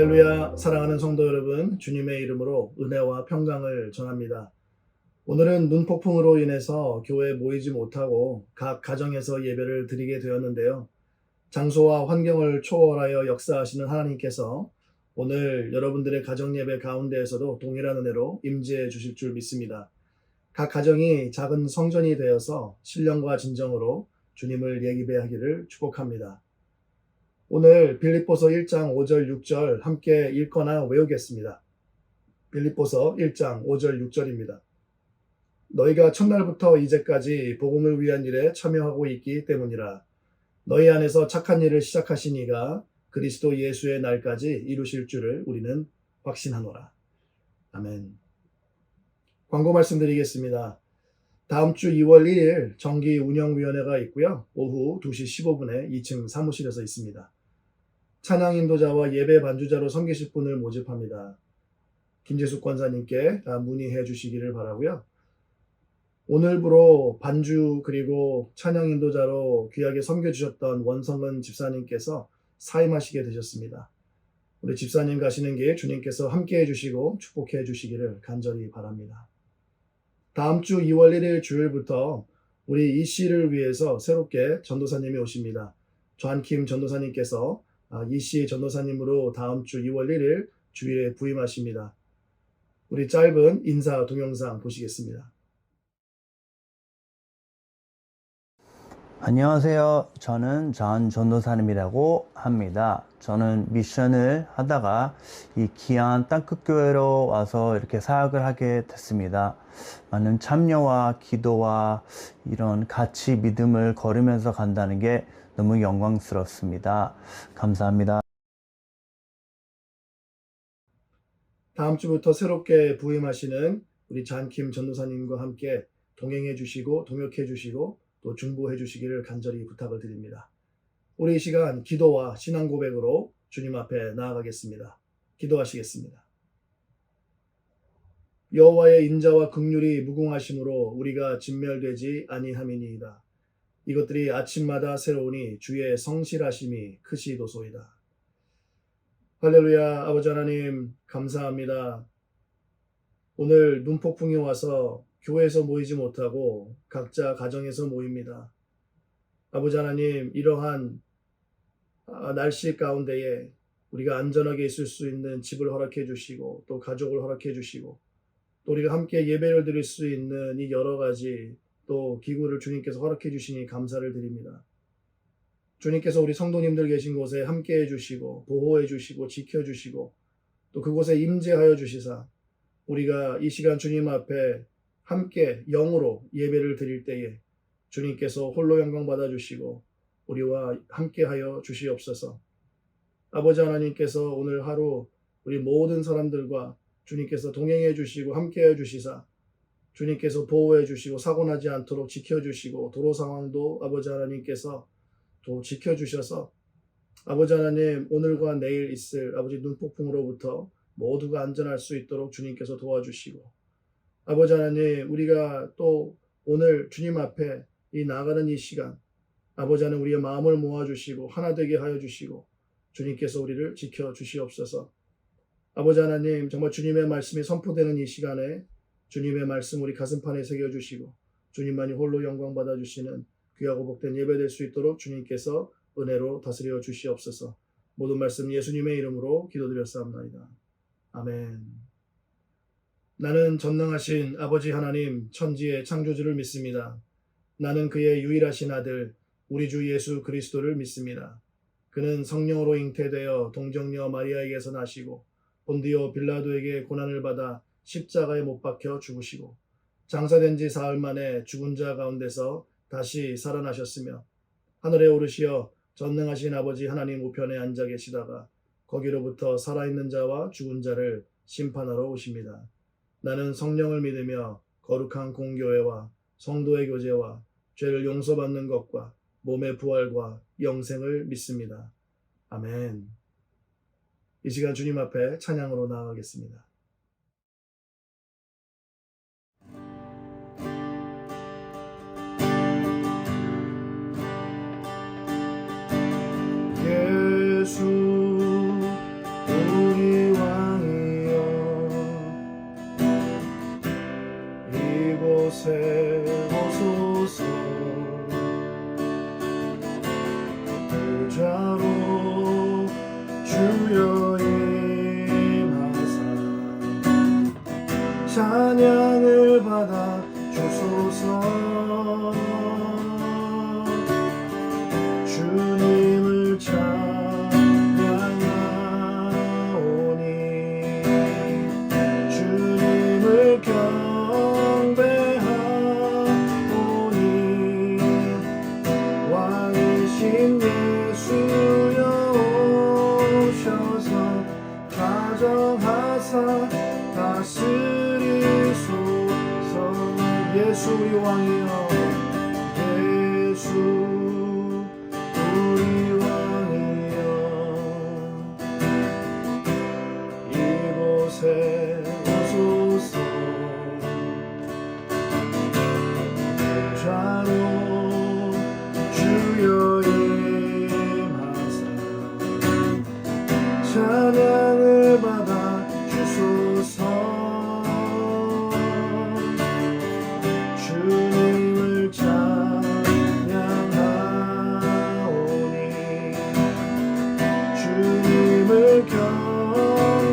할렐루야. 사랑하는 성도 여러분, 주님의 이름으로 은혜와 평강을 전합니다. 오늘은 눈폭풍으로 인해서 교회에 모이지 못하고 각 가정에서 예배를 드리게 되었는데요. 장소와 환경을 초월하여 역사하시는 하나님께서 오늘 여러분들의 가정 예배 가운데에서도 동일한 은혜로 임재해 주실 줄 믿습니다. 각 가정이 작은 성전이 되어서 신령과 진정으로 주님을 예배하기를 축복합니다. 오늘 빌립보서 1장 5절 6절 함께 읽거나 외우겠습니다. 빌립보서 1장 5절 6절입니다. 너희가 첫날부터 이제까지 복음을 위한 일에 참여하고 있기 때문이라. 너희 안에서 착한 일을 시작하신 이가 그리스도 예수의 날까지 이루실 줄을 우리는 확신하노라. 아멘. 광고 말씀드리겠습니다. 다음 주 2월 1일 정기운영위원회가 있고요. 오후 2시 15분에 2층 사무실에서 있습니다. 찬양 인도자와 예배 반주자로 섬기실 분을 모집합니다. 김재숙 권사님께 문의해 주시기를 바라고요. 오늘부로 반주 그리고 찬양 인도자로 귀하게 섬겨주셨던 원성은 집사님께서 사임하시게 되셨습니다. 우리 집사님 가시는 길 주님께서 함께해 주시고 축복해 주시기를 간절히 바랍니다. 다음 주 2월 1일 주일부터 우리 이 씨를 위해서 새롭게 전도사님이 오십니다. 존킴 전도사님께서 이 씨 전도사님으로 다음 주 2월 1일 주일에 부임하십니다. 우리 짧은 인사 동영상 보시겠습니다. 안녕하세요. 저는 존 전도사님이라고 합니다. 저는 미션을 하다가 이 귀한 땅끝교회로 와서 이렇게 사역을 하게 됐습니다. 많은 참여와 기도와 이런 같이 믿음을 걸으면서 간다는 게 너무 영광스럽습니다. 감사합니다. 다음 주부터 새롭게 부임하시는 우리 존킴 전도사님과 함께 동행해 주시고 동역해 주시고 또 중보해 주시기를 간절히 부탁을 드립니다. 우리 이 시간 기도와 신앙 고백으로 주님 앞에 나아가겠습니다. 기도하시겠습니다. 여호와의 인자와 긍휼이 무궁하심으로 우리가 진멸되지 아니함이니이다. 이것들이 아침마다 새로우니 주의 성실하심이 크시도소이다. 할렐루야. 아버지 하나님 감사합니다. 오늘 눈폭풍이 와서 교회에서 모이지 못하고 각자 가정에서 모입니다. 아버지 하나님 이러한 날씨 가운데에 우리가 안전하게 있을 수 있는 집을 허락해 주시고 또 가족을 허락해 주시고 또 우리가 함께 예배를 드릴 수 있는 이 여러 가지 또 기구를 주님께서 허락해 주시니 감사를 드립니다. 주님께서 우리 성도님들 계신 곳에 함께 해주시고 보호해 주시고 지켜주시고 또 그곳에 임재하여 주시사 우리가 이 시간 주님 앞에 함께 영으로 예배를 드릴 때에 주님께서 홀로 영광 받아주시고 우리와 함께하여 주시옵소서. 아버지 하나님께서 오늘 하루 우리 모든 사람들과 주님께서 동행해 주시고 함께해 주시사 주님께서 보호해 주시고 사고나지 않도록 지켜주시고 도로 상황도 아버지 하나님께서 또 지켜주셔서 아버지 하나님 오늘과 내일 있을 아버지 눈폭풍으로부터 모두가 안전할 수 있도록 주님께서 도와주시고 아버지 하나님 우리가 또 오늘 주님 앞에 이 나가는 이 시간 아버지 하나님 우리의 마음을 모아주시고 하나 되게 하여 주시고 주님께서 우리를 지켜주시옵소서. 아버지 하나님 정말 주님의 말씀이 선포되는 이 시간에 주님의 말씀 우리 가슴판에 새겨주시고 주님만이 홀로 영광 받아주시는 귀하고 복된 예배될 수 있도록 주님께서 은혜로 다스려 주시옵소서. 모든 말씀 예수님의 이름으로 기도드렸사옵나이다. 아멘. 나는 전능하신 아버지 하나님 천지의 창조주를 믿습니다. 나는 그의 유일하신 아들 우리 주 예수 그리스도를 믿습니다. 그는 성령으로 잉태되어 동정녀 마리아에게서 나시고 본디오 빌라도에게 고난을 받아 십자가에 못 박혀 죽으시고 장사된 지 사흘 만에 죽은 자 가운데서 다시 살아나셨으며 하늘에 오르시어 전능하신 아버지 하나님 우편에 앉아 계시다가 거기로부터 살아있는 자와 죽은 자를 심판하러 오십니다. 나는 성령을 믿으며 거룩한 공교회와 성도의 교제와 죄를 용서받는 것과 몸의 부활과 영생을 믿습니다. 아멘. 이 시간 주님 앞에 찬양으로 나아가겠습니다. 예수 우리 주소서. 보좌로 주여 임하사 찬양을 받아 주소서. 주님을 찬양하오니 주님을 경배하오니 왕이신 예수여 오셔서 가정하사 다스리소서. 예수 우리 왕이여, 예수 우리 왕이여, 이곳에 오소서. 보좌로 주여 임하사 찬양을 받아 주소서. 주님을 찬양하오니 주님을 경배하오니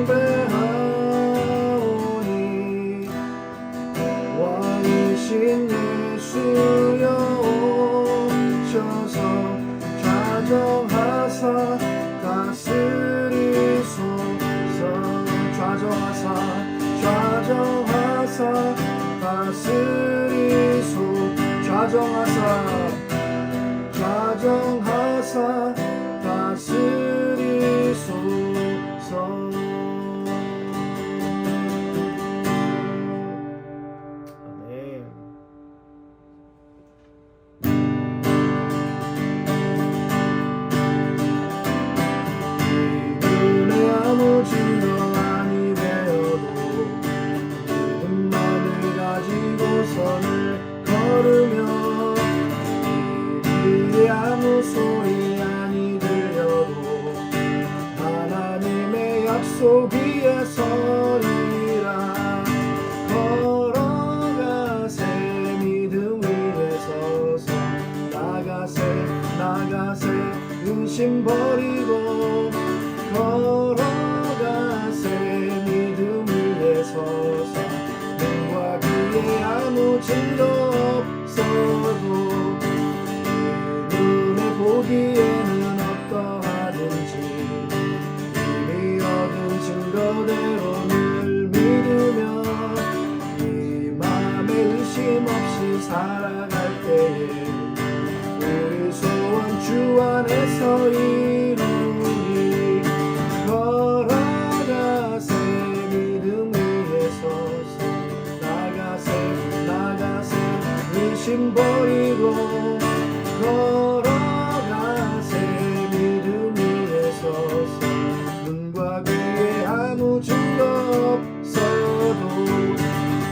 왕이신 예수여 오셔서 좌정하사 다스리소서. 좌정하사 다스리소. 좌정하사 다스리소서. 아멘. 눈에 아무 증거 아니 되어도 믿음만을 가지고 선을 걸으며 이리에 아무 소리 아니 들려도 하나님의 약속 위에 서리라. 걸어가세 믿음 위에 서서 나가세 의심 버리고 걸어가세 믿음 위에 서서 눈과 귀에 아무 증거 없어도 눈에 보기에는 어떠하든지 이미 얻은 증거대로 늘 믿으며 이 맘에 의심 없이 살아갈 때에 우리 소원 주 안에서 이루니. 걸어가세 믿음 위에 서서 나가세 의심 버리고 걸어가세 믿음 위에 서서 눈과 귀에 아무 증거 없어도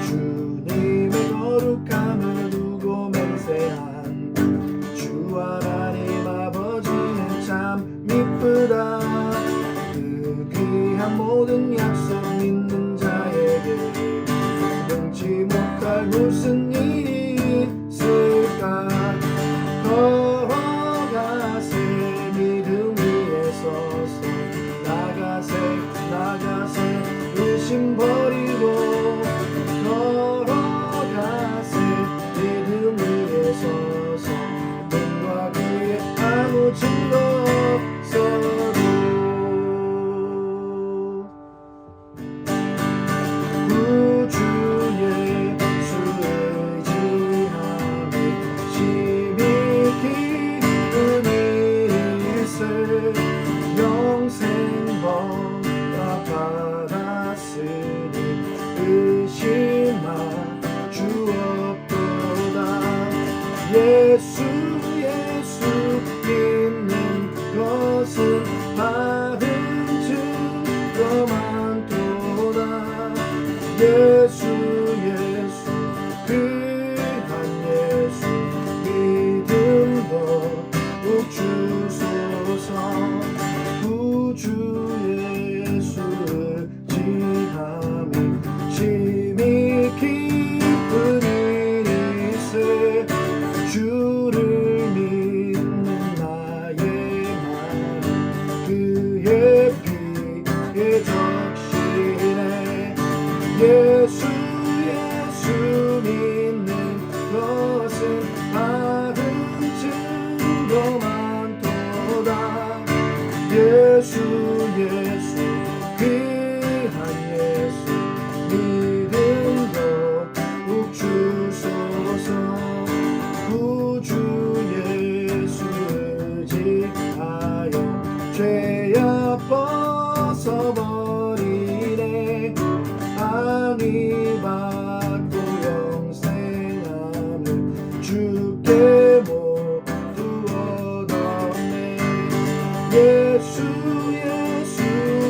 주님의 거룩함을 두고 맹세한 주 하나님 아버지는 참 이쁘다. 그 귀한 모든 약속 믿는 자에게 능치 못할 무슨 일이 있을까. 걸어가세 믿음 위에 서서 나가세 의심 버리고 걸어가세 믿음 위에 서서 눈과 귀에 아무 증거 없어도 구주 예수를 의지하며 심히 기쁜 일세 영생 번다 받았으니 의심할 주 없도다. 예수 믿는 것은 바른 증거 많도다. 예수 귀한 예수 믿음 더욱 주소서. 구주 예수를 지함이 심히 기쁜 일이세 것은 받은 증거 많도다. 예수 예수 귀한 예수 믿음도 욱 주소서. 구주 예수 의지하여 죄악 벗어버리네. 안위 받고 영생함을 주께 모두 얻었네. 예수 예수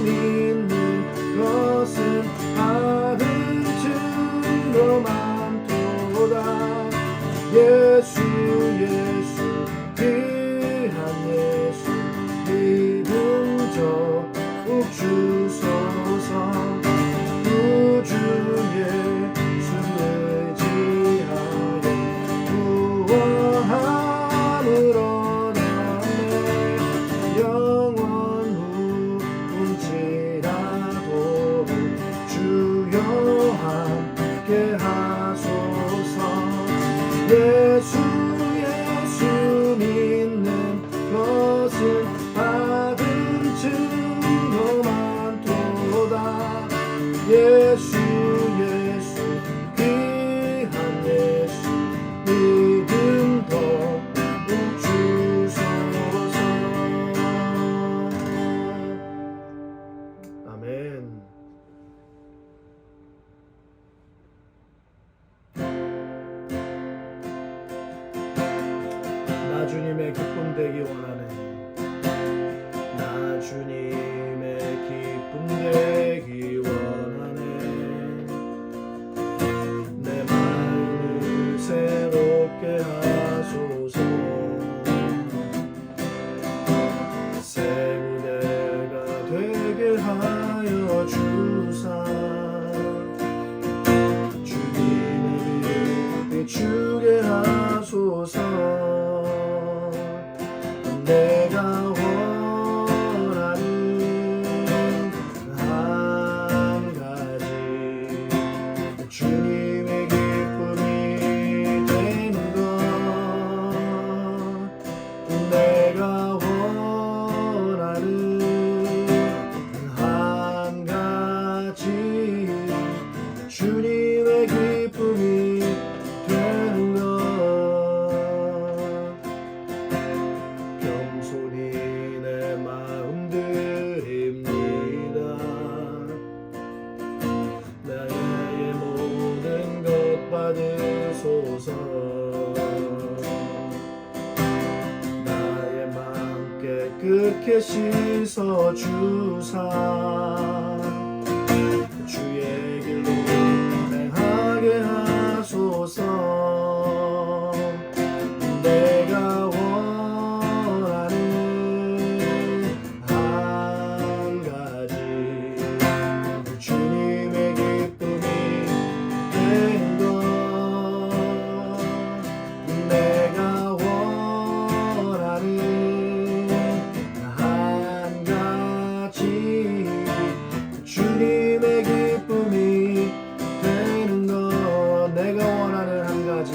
믿는 것은 받은 증거 많도다. 예수 예수 귀한 예수 믿음 욱 주소서. 구주 예수 의지하여 구원함을 얻었네. 영원 후일지라도 주여 함께 하소서. 예수 예수 믿는 것은 받은 증거 많도다. 예수 예수 귀한 예수 믿음 더욱 주소서. 아멘. 나 주님의 기쁨 되기 원하네. 나 주님의 기쁨 되기 원하네. 내 마음을 새롭게 하소서. 새 무대가 되게 하여 주사. 주님의 빛 비추게 하소서. 내가 원하는 한 가지 주님의 기쁨이 되는 것. 내가 원하는 한 가지 주님의 기쁨이 되는 것. 겸손히 내 마음 드립니다. 나의 모든 것 받으소서. 나의 마음 깨끗게 씻어 주사. 주의 길로 행하게 하소서. 내가 원하는 한 가지 주님의 기쁨이 되는 것. 내가 원하는 한 가지 주님의 기쁨이 되는 것. 내가 원하는 한 가지.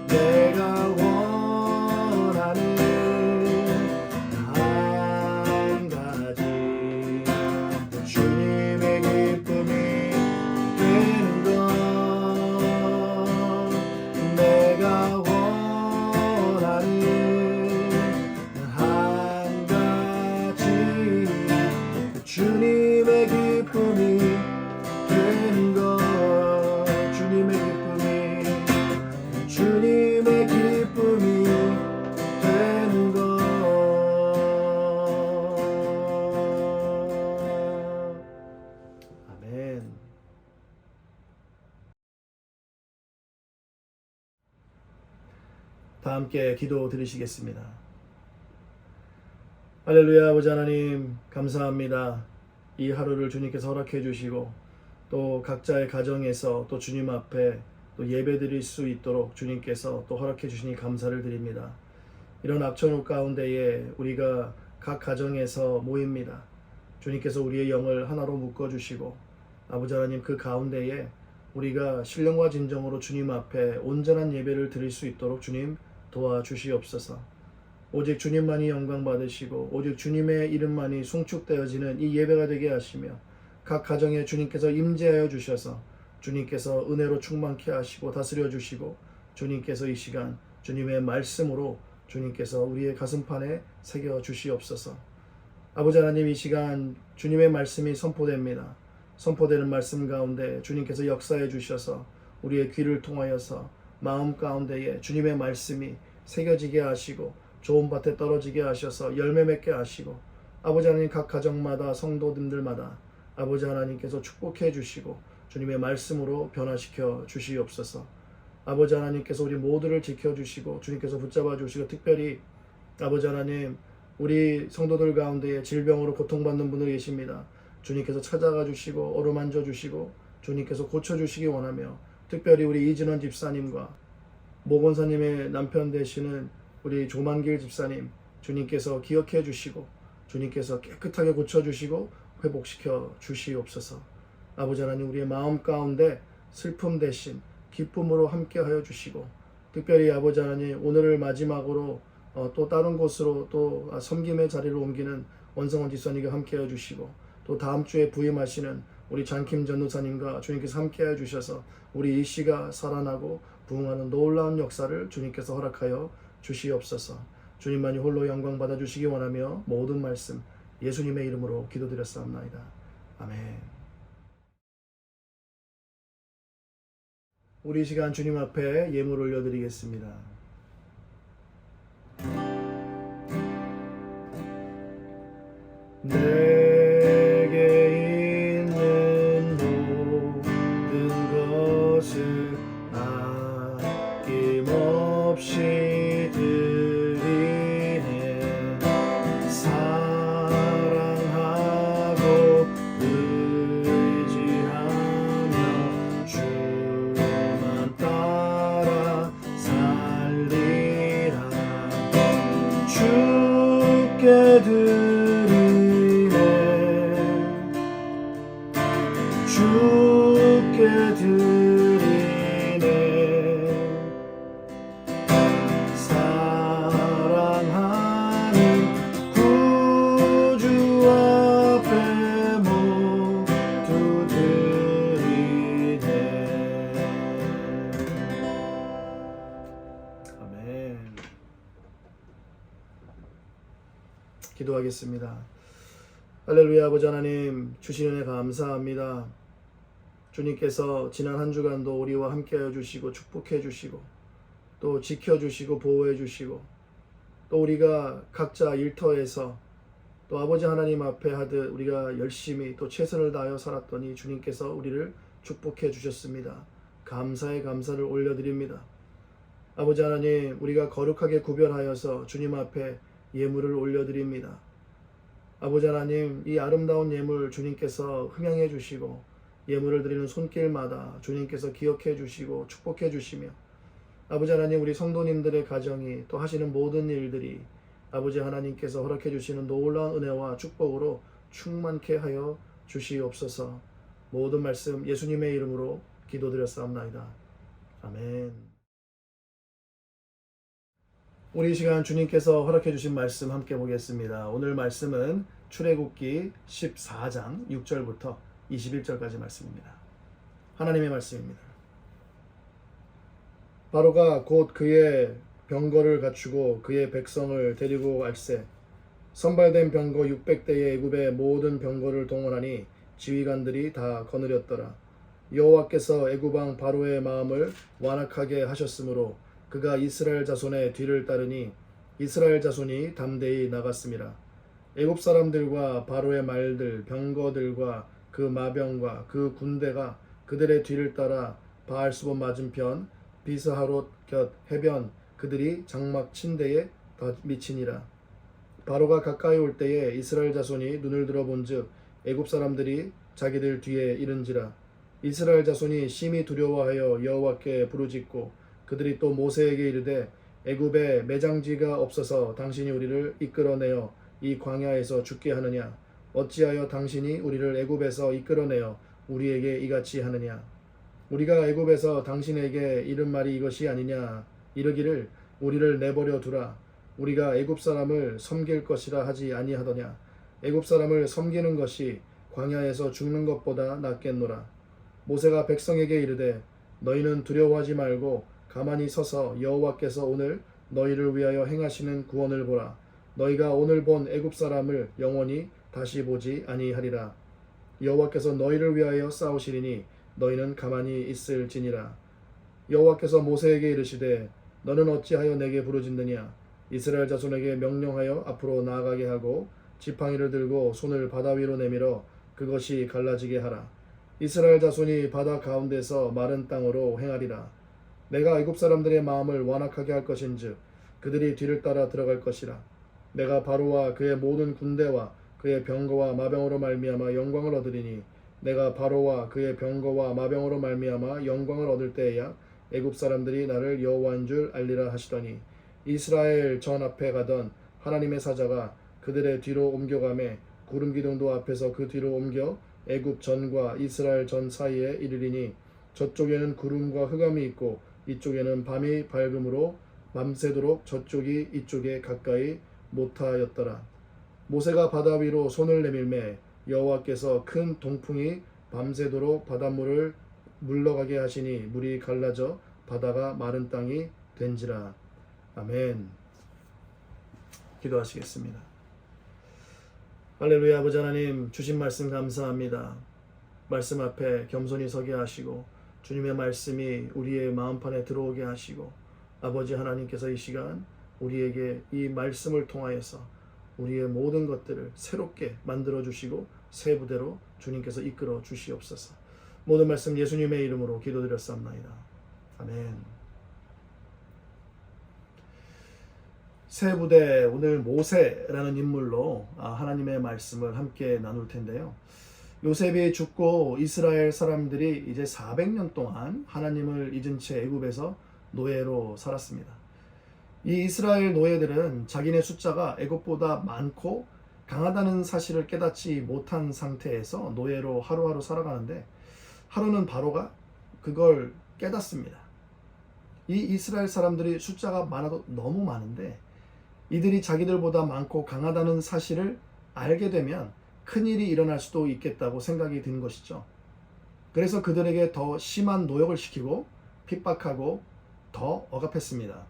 내가 원하는 한 가지 주님의 기쁨이 되는 것. 내가 원하는 한 가지 주님의 기쁨이 되는 것. 주님의 기쁨이 주님의 기쁨이 되는 것. 아멘. 다 함께 기도 드리시겠습니다. 할렐루야. 아버지 하나님 감사합니다. 이 하루를 주님께서 허락해 주시고 또 각자의 가정에서 또 주님 앞에 또 예배 드릴 수 있도록 주님께서 또 허락해 주시니 감사를 드립니다. 이런 악천후 가운데에 우리가 각 가정에서 모입니다. 주님께서 우리의 영을 하나로 묶어주시고 아버지 하나님 그 가운데에 우리가 신령과 진정으로 주님 앞에 온전한 예배를 드릴 수 있도록 주님 도와주시옵소서. 오직 주님만이 영광 받으시고 오직 주님의 이름만이 송축되어지는 이 예배가 되게 하시며 각 가정에 주님께서 임재하여 주셔서 주님께서 은혜로 충만케 하시고 다스려 주시고 주님께서 이 시간 주님의 말씀으로 주님께서 우리의 가슴판에 새겨 주시옵소서. 아버지 하나님, 이 시간 주님의 말씀이 선포됩니다. 선포되는 말씀 가운데 주님께서 역사해 주셔서 우리의 귀를 통하여서 마음 가운데에 주님의 말씀이 새겨지게 하시고 좋은 밭에 떨어지게 하셔서 열매 맺게 하시고 아버지 하나님, 각 가정마다 성도님들마다 아버지 하나님께서 축복해 주시고 주님의 말씀으로 변화시켜 주시옵소서. 아버지 하나님께서 우리 모두를 지켜주시고 주님께서 붙잡아 주시고 특별히 아버지 하나님, 우리 성도들 가운데 질병으로 고통받는 분들이 계십니다. 주님께서 찾아가 주시고 어루만져 주시고 주님께서 고쳐주시기 원하며 특별히 우리 이진원 집사님과 모건사님의 남편 되시는 우리 조만길 집사님 주님께서 기억해 주시고 주님께서 깨끗하게 고쳐주시고 회복시켜 주시옵소서. 아버지 하나님, 우리의 마음 가운데 슬픔 대신 기쁨으로 함께하여 주시고 특별히 아버지 하나님, 오늘을 마지막으로 또 다른 곳으로 또 섬김의 자리를 옮기는 원성원 집사님과 함께하여 주시고 또 다음 주에 부임하시는 우리 장킴 전도사님과 주님께서 함께하여 주셔서 우리 일시가 살아나고 부흥하는 놀라운 역사를 주님께서 허락하여 주시옵소서. 주님만이 홀로 영광 받아주시기 원하며 모든 말씀 예수님의 이름으로 기도드렸사옵나이다. 아멘. 우리 시간 주님 앞에 예물 올려드리겠습니다. 내게 있는 모든 것을 아낌없이 드리네. 사랑하고 의지하며 주만 따라 살리라. 주께 주께 드리네. 사랑하는 구주 앞에 모두 드리네. 아멘. 기도하겠습니다. 할렐루야. 아버지 하나님, 주신 은혜 감사합니다. 주님께서 지난 한 주간도 우리와 함께하여 주시고 축복해 주시고 또 지켜주시고 보호해 주시고 또 우리가 각자 일터에서 또 아버지 하나님 앞에 하듯 우리가 열심히 또 최선을 다하여 살았더니 주님께서 우리를 축복해 주셨습니다. 감사의 감사를 올려드립니다. 아버지 하나님, 우리가 거룩하게 구별하여서 주님 앞에 예물을 올려드립니다. 아버지 하나님, 이 아름다운 예물 주님께서 흥양해 주시고 예물을 드리는 손길마다 주님께서 기억해 주시고 축복해 주시며 아버지 하나님, 우리 성도님들의 가정이 또 하시는 모든 일들이 아버지 하나님께서 허락해 주시는 놀라운 은혜와 축복으로 충만케 하여 주시옵소서. 모든 말씀 예수님의 이름으로 기도드렸사옵나이다. 아멘. 우리 이 시간 주님께서 허락해 주신 말씀 함께 보겠습니다. 오늘 말씀은 출애굽기 14장 6절부터 21절까지 말씀입니다. 하나님의 말씀입니다. 바로가 곧 그의 병거를 갖추고 그의 백성을 데리고 갈새 선발된 병거 600대의 애굽의 모든 병거를 동원하니 지휘관들이 다 거느렸더라. 여호와께서 애굽 왕 바로의 마음을 완악하게 하셨으므로 그가 이스라엘 자손의 뒤를 따르니 이스라엘 자손이 담대히 나갔습니다. 애굽 사람들과 바로의 말들 병거들과 그 마병과 그 군대가 그들의 뒤를 따라 바알수본 맞은편 비스하롯 곁 해변 그들이 장막 침대에 다 미치니라. 바로가 가까이 올 때에 이스라엘 자손이 눈을 들어본즉 애굽 사람들이 자기들 뒤에 이른지라. 이스라엘 자손이 심히 두려워하여 여호와께 부르짖고 그들이 또 모세에게 이르되 애굽에 매장지가 없어서 당신이 우리를 이끌어내어 이 광야에서 죽게 하느냐. 어찌하여 당신이 우리를 애굽에서 이끌어내어 우리에게 이같이 하느냐. 우리가 애굽에서 당신에게 이른 말이 이것이 아니냐 이르기를 우리를 내버려 두라 우리가 애굽 사람을 섬길 것이라 하지 아니하더냐 애굽 사람을 섬기는 것이 광야에서 죽는 것보다 낫겠노라. 모세가 백성에게 이르되 너희는 두려워하지 말고 가만히 서서 여호와께서 오늘 너희를 위하여 행하시는 구원을 보라. 너희가 오늘 본 애굽 사람을 영원히 다시 보지 아니하리라. 여호와께서 너희를 위하여 싸우시리니 너희는 가만히 있을지니라. 여호와께서 모세에게 이르시되 너는 어찌하여 내게 부르짖느냐. 이스라엘 자손에게 명령하여 앞으로 나아가게 하고 지팡이를 들고 손을 바다 위로 내밀어 그것이 갈라지게 하라. 이스라엘 자손이 바다 가운데서 마른 땅으로 행하리라. 내가 애굽 사람들의 마음을 완악하게 할 것인즉 그들이 뒤를 따라 들어갈 것이라. 내가 바로와 그의 모든 군대와 그의 병거와 마병으로 말미암아 영광을 얻으리니 내가 바로와 그의 병거와 마병으로 말미암아 영광을 얻을 때에야 애굽 사람들이 나를 여호와인 줄 알리라 하시더니 이스라엘 전 앞에 가던 하나님의 사자가 그들의 뒤로 옮겨가매 구름 기둥도 앞에서 그 뒤로 옮겨 애굽 전과 이스라엘 전 사이에 이르리니 저쪽에는 구름과 흑암이 있고 이쪽에는 밤이 밝음으로 밤새도록 저쪽이 이쪽에 가까이 못하였더라. 모세가 바다 위로 손을 내밀매 여호와께서 큰 동풍이 밤새도록 바닷물을 물러가게 하시니 물이 갈라져 바다가 마른 땅이 된지라. 아멘. 기도하시겠습니다. 할렐루야. 아버지 하나님 주신 말씀 감사합니다. 말씀 앞에 겸손히 서게 하시고 주님의 말씀이 우리의 마음판에 들어오게 하시고 아버지 하나님께서 이 시간 우리에게 이 말씀을 통하여서 우리의 모든 것들을 새롭게 만들어 주시고 새 부대로 주님께서 이끌어 주시옵소서. 모든 말씀 예수님의 이름으로 기도드렸사옵나이다. 아멘. 새 부대, 오늘 모세라는 인물로 하나님의 말씀을 함께 나눌 텐데요. 요셉이 죽고 이스라엘 사람들이 이제 400년 동안 하나님을 잊은 채 애굽에서 노예로 살았습니다. 이 이스라엘 노예들은 자기네 숫자가 애굽보다 많고 강하다는 사실을 깨닫지 못한 상태에서 노예로 하루하루 살아가는데 하루는 바로가 그걸 깨닫습니다. 이 이스라엘 사람들이 숫자가 많아도 너무 많은데 이들이 자기들보다 많고 강하다는 사실을 알게 되면 큰일이 일어날 수도 있겠다고 생각이 든 것이죠. 그래서 그들에게 더 심한 노역을 시키고 핍박하고 더 억압했습니다.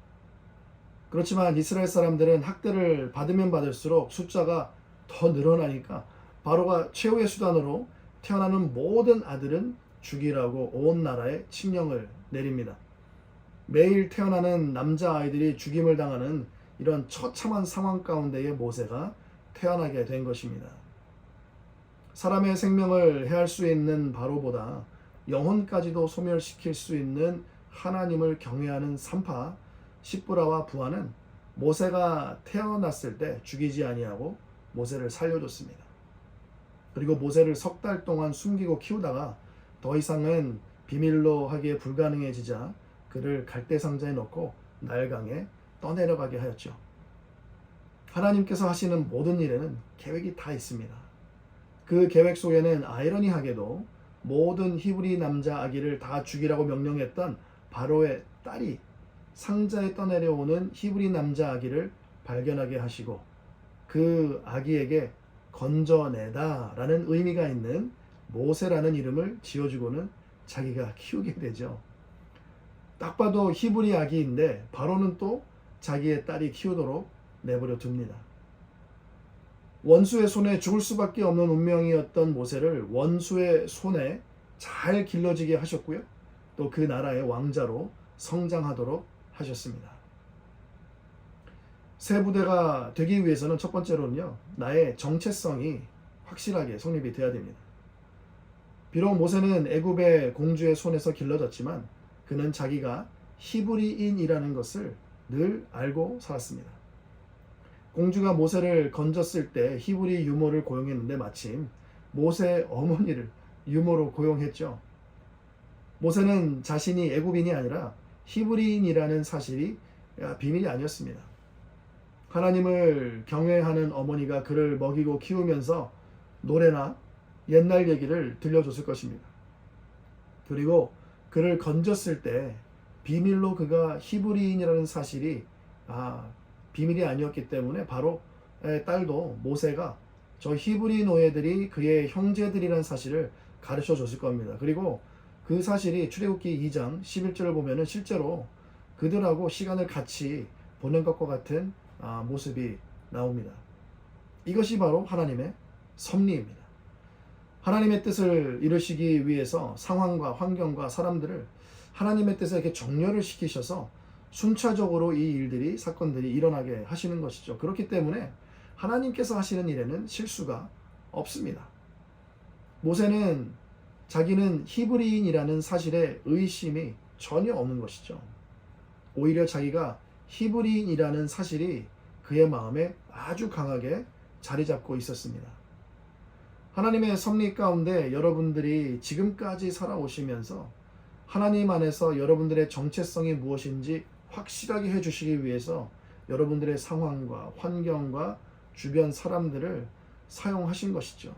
그렇지만 이스라엘 사람들은 학대를 받으면 받을수록 숫자가 더 늘어나니까 바로가 최후의 수단으로 태어나는 모든 아들은 죽이라고 온 나라에 칙령을 내립니다. 매일 태어나는 남자아이들이 죽임을 당하는 이런 처참한 상황 가운데에 모세가 태어나게 된 것입니다. 사람의 생명을 해할 수 있는 바로보다 영혼까지도 소멸시킬 수 있는 하나님을 경외하는 산파 십부라와 부하는 모세가 태어났을 때 죽이지 아니하고 모세를 살려줬습니다. 그리고 모세를 석 달 동안 숨기고 키우다가 더 이상은 비밀로 하기에 불가능해지자 그를 갈대상자에 넣고 나일강에 떠내려가게 하였죠. 하나님께서 하시는 모든 일에는 계획이 다 있습니다. 그 계획 속에는 아이러니하게도 모든 히브리 남자 아기를 다 죽이라고 명령했던 바로의 딸이 상자에 떠내려오는 히브리 남자 아기를 발견하게 하시고 그 아기에게 건져내다 라는 의미가 있는 모세라는 이름을 지어주고는 자기가 키우게 되죠. 딱 봐도 히브리 아기인데 바로는 또 자기의 딸이 키우도록 내버려 둡니다. 원수의 손에 죽을 수밖에 없는 운명이었던 모세를 원수의 손에 잘 길러지게 하셨고요. 또 그 나라의 왕자로 성장하도록 하셨습니다. 새 부대가 되기 위해서는 첫 번째로는요, 나의 정체성이 확실하게 성립이 돼야 됩니다. 비록 모세는 애굽의 공주의 손에서 길러졌지만 그는 자기가 히브리인이라는 것을 늘 알고 살았습니다. 공주가 모세를 건졌을 때 히브리 유모를 고용했는데 마침 모세의 어머니를 유모로 고용했죠. 모세는 자신이 애굽인이 아니라 히브리인이라는 사실이 비밀이 아니었습니다. 하나님을 경외하는 어머니가 그를 먹이고 키우면서 노래나 옛날 얘기를 들려줬을 것입니다. 그리고 그를 건졌을 때 비밀로 그가 히브리인이라는 사실이 비밀이 아니었기 때문에 바로 딸도 모세가 저 히브리 노예들이 그의 형제들이라는 사실을 가르쳐 줬을 겁니다. 그리고 그 사실이 출애굽기 2장 11절을 보면은 실제로 그들하고 시간을 같이 보낸 것과 같은 모습이 나옵니다. 이것이 바로 하나님의 섭리입니다. 하나님의 뜻을 이루시기 위해서 상황과 환경과 사람들을 하나님의 뜻에 이렇게 정렬을 시키셔서 순차적으로 이 일들이 사건들이 일어나게 하시는 것이죠. 그렇기 때문에 하나님께서 하시는 일에는 실수가 없습니다. 모세는 자기는 히브리인이라는 사실에 의심이 전혀 없는 것이죠. 오히려 자기가 히브리인이라는 사실이 그의 마음에 아주 강하게 자리 잡고 있었습니다. 하나님의 섭리 가운데 여러분들이 지금까지 살아오시면서 하나님 안에서 여러분들의 정체성이 무엇인지 확실하게 해주시기 위해서 여러분들의 상황과 환경과 주변 사람들을 사용하신 것이죠.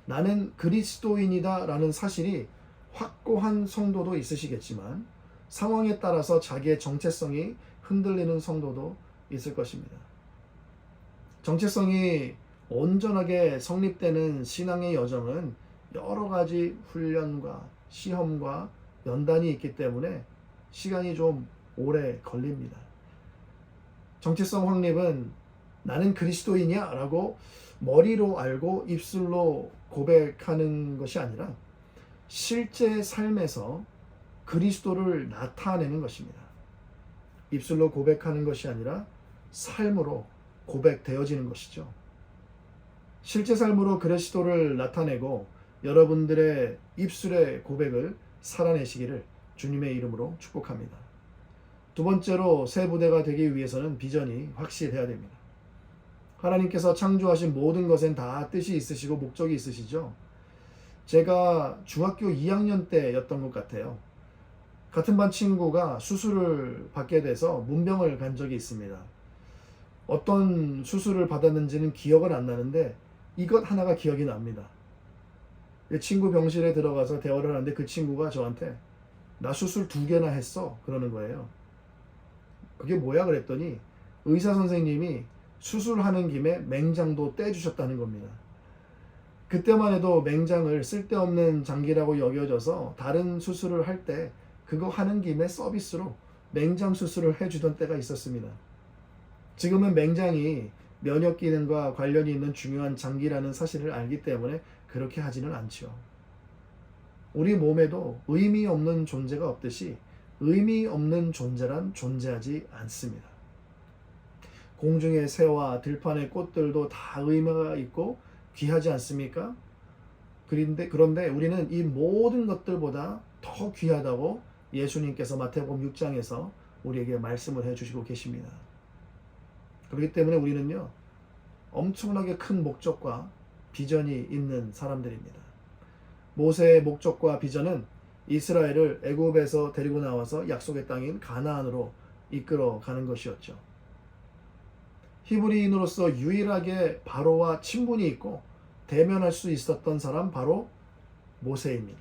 나는 그리스도인이다 라는 사실이 확고한 성도도 있으시겠지만 상황에 따라서 자기의 정체성이 흔들리는 성도도 있을 것입니다. 정체성이 온전하게 성립되는 신앙의 여정은 여러 가지 훈련과 시험과 연단이 있기 때문에 시간이 좀 오래 걸립니다. 정체성 확립은 나는 그리스도인이야 라고 머리로 알고 입술로 고백하는 것이 아니라 실제 삶에서 그리스도를 나타내는 것입니다. 입술로 고백하는 것이 아니라 삶으로 고백되어지는 것이죠. 실제 삶으로 그리스도를 나타내고 여러분들의 입술의 고백을 살아내시기를 주님의 이름으로 축복합니다. 두 번째로 새 부대가 되기 위해서는 비전이 확실해야 됩니다. 하나님께서 창조하신 모든 것엔 다 뜻이 있으시고 목적이 있으시죠. 제가 중학교 2학년 때였던 것 같아요. 같은 반 친구가 수술을 받게 돼서 문병을 간 적이 있습니다. 어떤 수술을 받았는지는 기억은 안 나는데 이것 하나가 기억이 납니다. 친구 병실에 들어가서 대화를 하는데 그 친구가 저한테 나 수술 2개나 했어 그러는 거예요. 그게 뭐야 그랬더니 의사 선생님이 수술하는 김에 맹장도 떼주셨다는 겁니다. 그때만 해도 맹장을 쓸데없는 장기라고 여겨져서 다른 수술을 할 때 그거 하는 김에 서비스로 맹장 수술을 해주던 때가 있었습니다. 지금은 맹장이 면역 기능과 관련이 있는 중요한 장기라는 사실을 알기 때문에 그렇게 하지는 않죠. 우리 몸에도 의미 없는 존재가 없듯이 의미 없는 존재란 존재하지 않습니다. 공중의 새와 들판의 꽃들도 다 의미가 있고 귀하지 않습니까? 그런데 우리는 이 모든 것들보다 더 귀하다고 예수님께서 마태복음 6장에서 우리에게 말씀을 해주시고 계십니다. 그렇기 때문에 우리는요, 엄청나게 큰 목적과 비전이 있는 사람들입니다. 모세의 목적과 비전은 이스라엘을 애굽에서 데리고 나와서 약속의 땅인 가나안으로 이끌어 가는 것이었죠. 히브리인으로서 유일하게 바로와 친분이 있고 대면할 수 있었던 사람 바로 모세입니다.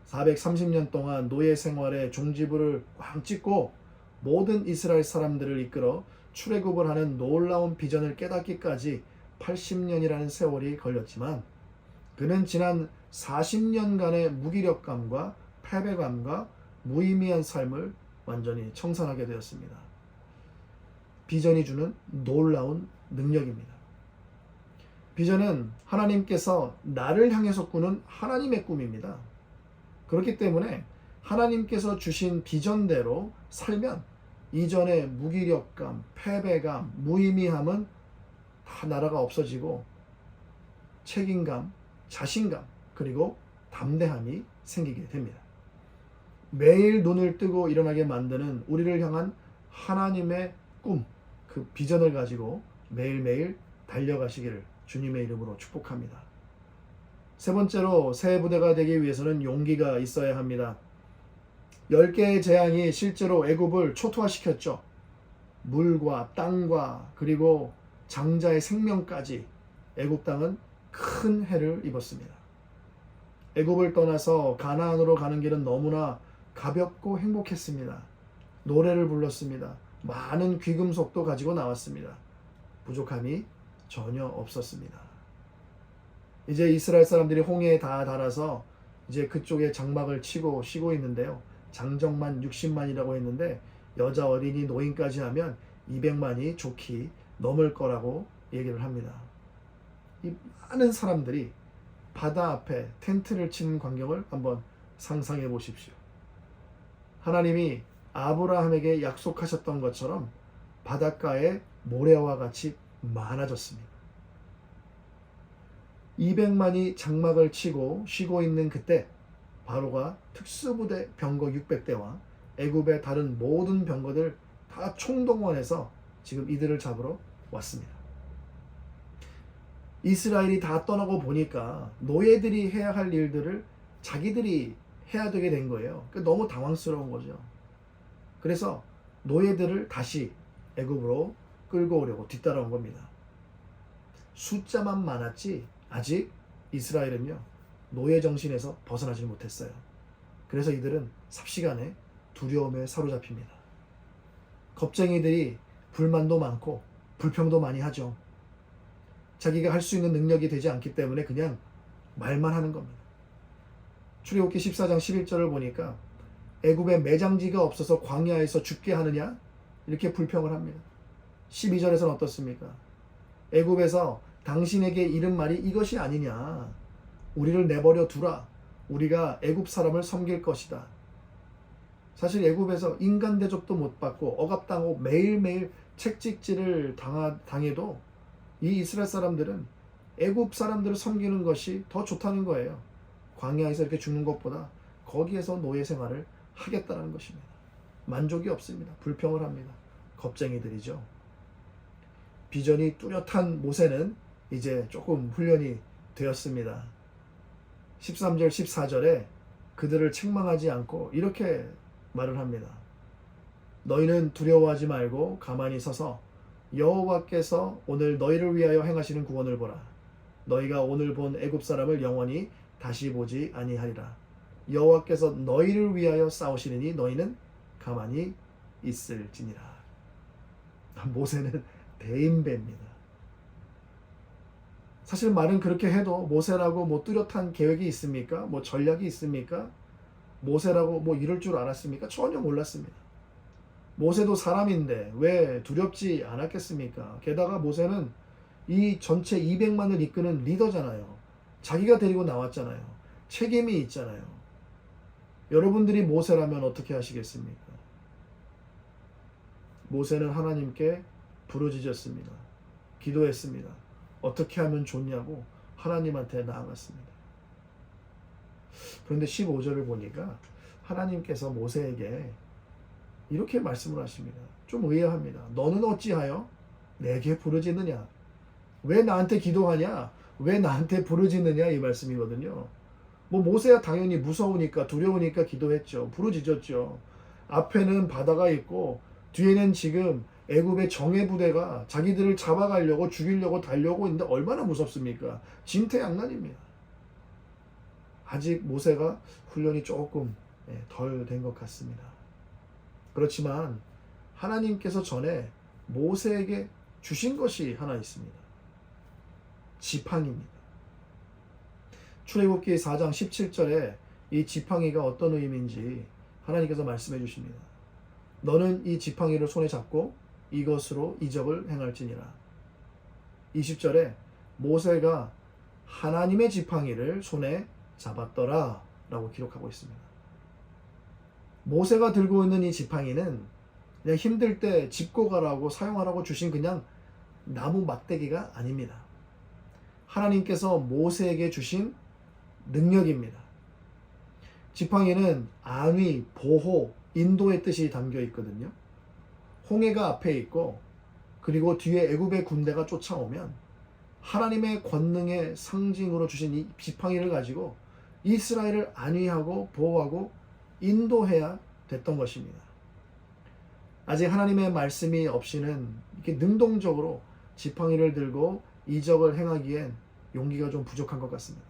430년 동안 노예 생활에 종지부를 꽉 찍고 모든 이스라엘 사람들을 이끌어 출애굽을 하는 놀라운 비전을 깨닫기까지 80년이라는 세월이 걸렸지만 그는 지난 40년간의 무기력감과 패배감과 무의미한 삶을 완전히 청산하게 되었습니다. 비전이 주는 놀라운 능력입니다. 비전은 하나님께서 나를 향해서 꾸는 하나님의 꿈입니다. 그렇기 때문에 하나님께서 주신 비전대로 살면 이전의 무기력감, 패배감, 무의미함은 다 나라가 없어지고 책임감, 자신감, 그리고 담대함이 생기게 됩니다. 매일 눈을 뜨고 일어나게 만드는 우리를 향한 하나님의 꿈, 그 비전을 가지고 매일매일 달려가시기를 주님의 이름으로 축복합니다. 세 번째로 새 부대가 되기 위해서는 용기가 있어야 합니다. 10개의 재앙이 실제로 애굽을 초토화시켰죠. 물과 땅과 그리고 장자의 생명까지 애굽 땅은 큰 해를 입었습니다. 애굽을 떠나서 가나안으로 가는 길은 너무나 가볍고 행복했습니다. 노래를 불렀습니다. 많은 귀금속도 가지고 나왔습니다. 부족함이 전혀 없었습니다. 이제 이스라엘 사람들이 홍해에 다 달아서 이제 그쪽에 장막을 치고 쉬고 있는데요. 장정만 60만이라고 했는데 여자 어린이 노인까지 하면 200만이 좋게 넘을 거라고 얘기를 합니다. 이 많은 사람들이 바다 앞에 텐트를 치는 광경을 한번 상상해 보십시오. 하나님이 아브라함에게 약속하셨던 것처럼 바닷가에 모래와 같이 많아졌습니다. 200만이 장막을 치고 쉬고 있는 그때 바로가 특수부대 병거 600대와 애굽의 다른 모든 병거들 다 총동원해서 지금 이들을 잡으러 왔습니다. 이스라엘이 다 떠나고 보니까 노예들이 해야 할 일들을 자기들이 해야 되게 된 거예요. 너무 당황스러운 거죠. 그래서 노예들을 다시 애굽으로 끌고 오려고 뒤따라온 겁니다. 숫자만 많았지 아직 이스라엘은요 노예 정신에서 벗어나지 못했어요. 그래서 이들은 삽시간에 두려움에 사로잡힙니다. 겁쟁이들이 불만도 많고 불평도 많이 하죠. 자기가 할 수 있는 능력이 되지 않기 때문에 그냥 말만 하는 겁니다. 출애굽기 14장 11절을 보니까 애굽에 매장지가 없어서 광야에서 죽게 하느냐 이렇게 불평을 합니다. 12절에서는 어떻습니까? 애굽에서 당신에게 이른 말이 이것이 아니냐. 우리를 내버려 두라. 우리가 애굽 사람을 섬길 것이다. 사실 애굽에서 인간 대접도 못 받고 억압당하고 매일매일 책찍질을 당해도 이 이스라엘 사람들은 애굽 사람들을 섬기는 것이 더 좋다는 거예요. 광야에서 이렇게 죽는 것보다 거기에서 노예 생활을 하겠다는 것입니다. 만족이 없습니다. 불평을 합니다. 겁쟁이들이죠. 비전이 뚜렷한 모세는 이제 조금 훈련이 되었습니다. 13절 14절에 그들을 책망하지 않고 이렇게 말을 합니다. 너희는 두려워하지 말고 가만히 서서 여호와께서 오늘 너희를 위하여 행하시는 구원을 보라. 너희가 오늘 본 애굽 사람을 영원히 다시 보지 아니하리라. 여호와께서 너희를 위하여 싸우시느니 너희는 가만히 있을지니라. 모세는 대인배입니다. 사실 말은 그렇게 해도 모세라고 뭐 뚜렷한 계획이 있습니까? 뭐 전략이 있습니까? 모세라고 뭐 이럴 줄 알았습니까? 전혀 몰랐습니다. 모세도 사람인데 왜 두렵지 않았겠습니까? 게다가 모세는 이 전체 200만을 이끄는 리더잖아요. 자기가 데리고 나왔잖아요. 책임이 있잖아요. 여러분들이 모세라면 어떻게 하시겠습니까? 모세는 하나님께 부르짖었습니다. 기도했습니다. 어떻게 하면 좋냐고 하나님한테 나아갔습니다. 그런데 15절을 보니까 하나님께서 모세에게 이렇게 말씀을 하십니다. 좀 의아합니다. 너는 어찌하여 내게 부르짖느냐? 왜 나한테 기도하냐? 왜 나한테 부르짖느냐? 이 말씀이거든요. 뭐 모세야 당연히 무서우니까 두려우니까 기도했죠. 부르짖었죠. 앞에는 바다가 있고 뒤에는 지금 애굽의 정예 부대가 자기들을 잡아가려고 죽이려고 달려오고 있는데 얼마나 무섭습니까? 진퇴양난입니다. 아직 모세가 훈련이 조금 덜 된 것 같습니다. 그렇지만 하나님께서 전에 모세에게 주신 것이 하나 있습니다. 지팡이입니다. 출애굽기 4장 17절에 이 지팡이가 어떤 의미인지 하나님께서 말씀해 주십니다. 너는 이 지팡이를 손에 잡고 이것으로 이적을 행할지니라. 20절에 모세가 하나님의 지팡이를 손에 잡았더라 라고 기록하고 있습니다. 모세가 들고 있는 이 지팡이는 그냥 힘들 때 짚고 가라고 사용하라고 주신 그냥 나무 막대기가 아닙니다. 하나님께서 모세에게 주신 능력입니다. 지팡이는 안위, 보호, 인도의 뜻이 담겨 있거든요. 홍해가 앞에 있고 그리고 뒤에 애굽의 군대가 쫓아오면 하나님의 권능의 상징으로 주신 이 지팡이를 가지고 이스라엘을 안위하고 보호하고 인도해야 됐던 것입니다. 아직 하나님의 말씀이 없이는 이렇게 능동적으로 지팡이를 들고 이적을 행하기엔 용기가 좀 부족한 것 같습니다.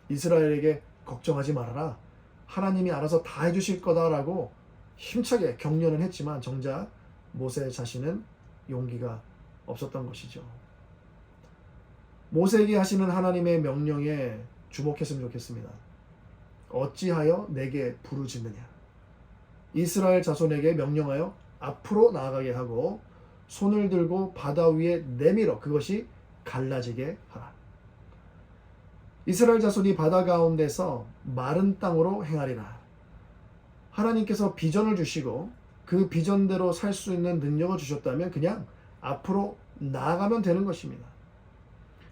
이스라엘에게 걱정하지 말아라. 하나님이 알아서 다 해주실 거다라고 힘차게 격려는 했지만 정작 모세 자신은 용기가 없었던 것이죠. 모세에게 하시는 하나님의 명령에 주목했으면 좋겠습니다. 어찌하여 내게 부르짖느냐. 이스라엘 자손에게 명령하여 앞으로 나아가게 하고 손을 들고 바다 위에 내밀어 그것이 갈라지게 하라. 이스라엘 자손이 바다 가운데서 마른 땅으로 행하리라. 하나님께서 비전을 주시고 그 비전대로 살 수 있는 능력을 주셨다면 그냥 앞으로 나아가면 되는 것입니다.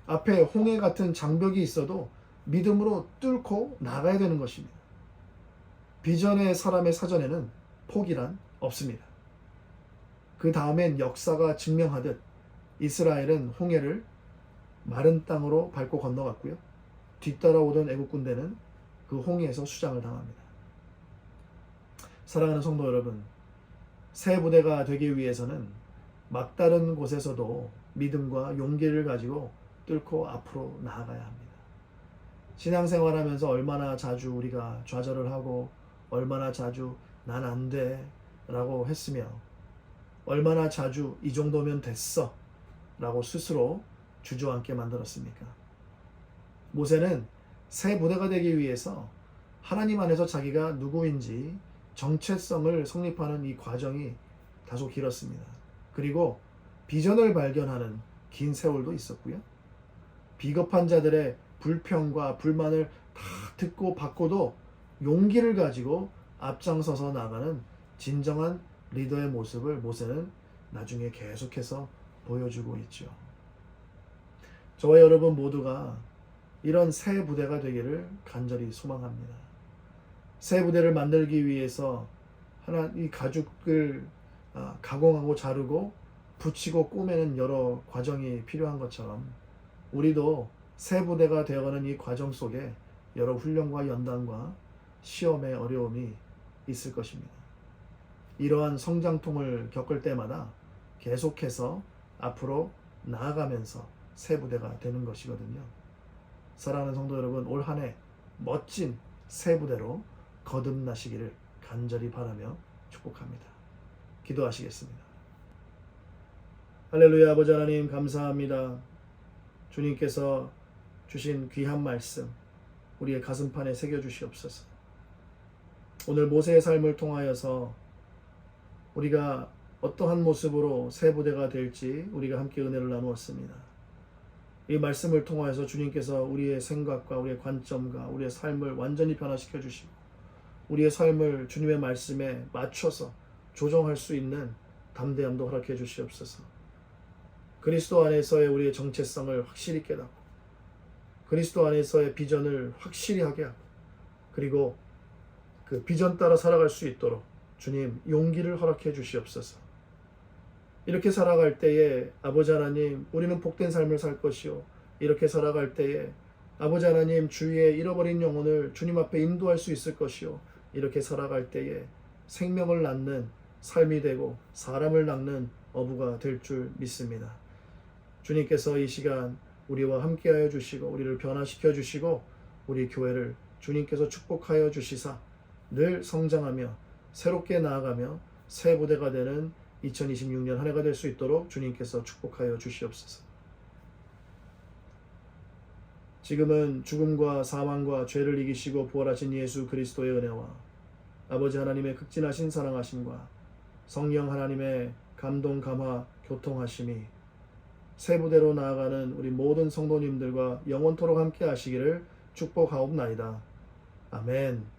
앞에 홍해 같은 장벽이 있어도 믿음으로 뚫고 나가야 되는 것입니다. 비전의 사람의 사전에는 포기란 없습니다. 그 다음엔 역사가 증명하듯 이스라엘은 홍해를 마른 땅으로 밟고 건너갔고요. 뒤따라오던 애국 군대는 그 홍해에서 수장을 당합니다. 사랑하는 성도 여러분, 새 부대가 되기 위해서는 막다른 곳에서도 믿음과 용기를 가지고 뚫고 앞으로 나아가야 합니다. 신앙생활하면서 얼마나 자주 우리가 좌절을 하고 얼마나 자주 난 안 돼 라고 했으며 얼마나 자주 이 정도면 됐어 라고 스스로 주저앉게 만들었습니까? 모세는 새 부대가 되기 위해서 하나님 안에서 자기가 누구인지 정체성을 성립하는 이 과정이 다소 길었습니다. 그리고 비전을 발견하는 긴 세월도 있었고요. 비겁한 자들의 불평과 불만을 다 듣고 받고도 용기를 가지고 앞장서서 나가는 진정한 리더의 모습을 모세는 나중에 계속해서 보여주고 있죠. 저와 여러분 모두가 이런 새 부대가 되기를 간절히 소망합니다. 새 부대를 만들기 위해서 이 가죽을 가공하고 자르고 붙이고 꼬매는 여러 과정이 필요한 것처럼 우리도 새 부대가 되어가는 이 과정 속에 여러 훈련과 연단과 시험의 어려움이 있을 것입니다. 이러한 성장통을 겪을 때마다 계속해서 앞으로 나아가면서 새 부대가 되는 것이거든요. 사랑하는 성도 여러분, 올 한 해 멋진 새 부대로 거듭나시기를 간절히 바라며 축복합니다. 기도하시겠습니다. 할렐루야. 아버지 하나님 감사합니다. 주님께서 주신 귀한 말씀 우리의 가슴판에 새겨주시옵소서. 오늘 모세의 삶을 통하여서 우리가 어떠한 모습으로 새 부대가 될지 우리가 함께 은혜를 나누었습니다. 이 말씀을 통하여서 주님께서 우리의 생각과 우리의 관점과 우리의 삶을 완전히 변화시켜 주시고 우리의 삶을 주님의 말씀에 맞춰서 조정할 수 있는 담대함도 허락해 주시옵소서. 그리스도 안에서의 우리의 정체성을 확실히 깨닫고 그리스도 안에서의 비전을 확실히 하게 하고 그리고 그 비전 따라 살아갈 수 있도록 주님 용기를 허락해 주시옵소서. 이렇게 살아갈 때에 아버지 하나님 우리는 복된 삶을 살 것이요 이렇게 살아갈 때에 아버지 하나님 주위의 잃어버린 영혼을 주님 앞에 인도할 수 있을 것이요 이렇게 살아갈 때에 생명을 낳는 삶이 되고 사람을 낳는 어부가 될 줄 믿습니다. 주님께서 이 시간 우리와 함께하여 주시고 우리를 변화시켜 주시고 우리 교회를 주님께서 축복하여 주시사 늘 성장하며 새롭게 나아가며 새 부대가 되는 2026년 한 해가 될 수 있도록 주님께서 축복하여 주시옵소서. 지금은 죽음과 사망과 죄를 이기시고 부활하신 예수 그리스도의 은혜와 아버지 하나님의 극진하신 사랑하심과 성령 하나님의 감동 감화 교통하심이 새 부대로 나아가는 우리 모든 성도님들과 영원토록 함께 하시기를 축복하옵나이다. 아멘.